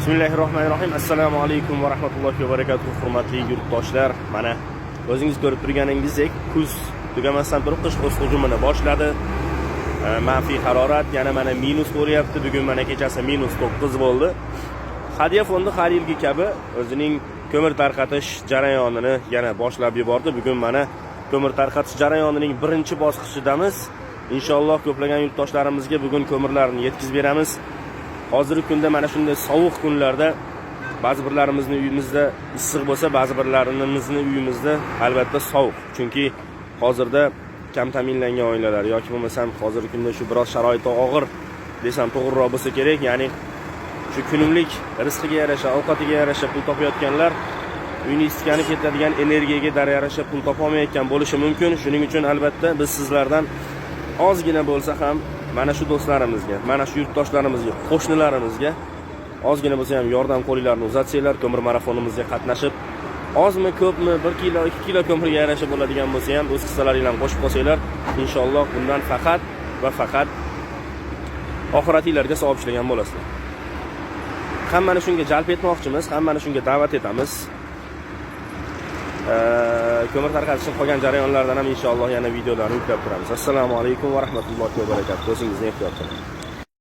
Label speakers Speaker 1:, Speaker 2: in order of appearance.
Speaker 1: Bismillahirrohmanirrohim. Assalomu alaykum va rahmatullohi va barakatuh. Hurmatli yurtdoshlar, mana o'zingiz ko'rib turganingizdek, kuz tugamasdan turib qish o'z hujumini boshladi. Manfiy harorat yana mana minus bo'lyapti. Bugun mana kechasi -9 bo'ldi. Hadiya fondi har yilgi kabi o'zining ko'mir tarqatish jarayonini yana boshlab yubordi. Bugun mana ko'mir tarqatish jarayonining birinchi bosqichidamiz. Inshaalloh ko'plagan yurtdoshlarimizga bugun ko'mirlarni yetkazib beramiz. Hozirgi kunda mana shunday sovuq kunlarda ba'zi birlarimizning uyimizda issiq bo'lsa, ba'zi birlarimizning uyimizda albatta sovuq. Chunki hozirda kam ta'minlangan oilalar yoki bo'lmasam hozirgi kunda shu biroz sharoiti og'ir desam to'g'riroq bo'lsa kerak, ya'ni shu kunumlik rizqiga yarasha, ovqatiga yarasha pul topayotganlar uyni isitgani ketadigan energiyaga yarasha pul topolmayotgan bo'lishi mumkin. Shuning uchun albatta biz sizlardan ozgina bo'lsa ham mana shu do'stlarimizga, mana shu yurtdoshlarimizga, qo'shnilarimizga ozgina bo'lsa ham yordam qo'linglarni uzatsanglar, ko'mir marafonimizga qatnashib, ozmi, ko'pmi, 1 kilo, 2 kilo ko'mirga yarasha bo'ladigan bo'lsa ham o'z hissalaringizni qo'shib qolsanglar, inshaalloh bundan faqat va faqat oxiratingizga savob ishlagan bo'lasizlar. Hammani shunga jalb etmoqchimiz, hammani shunga da'vat etamiz. Ko'mir tarqatishning qolgan jarayonlaridan ham inshaalloh yana videolarni yuklab turamiz. Assalomu alaykum va rahmatullohi va barakatuh. O'zingizni ehtiyot qiling.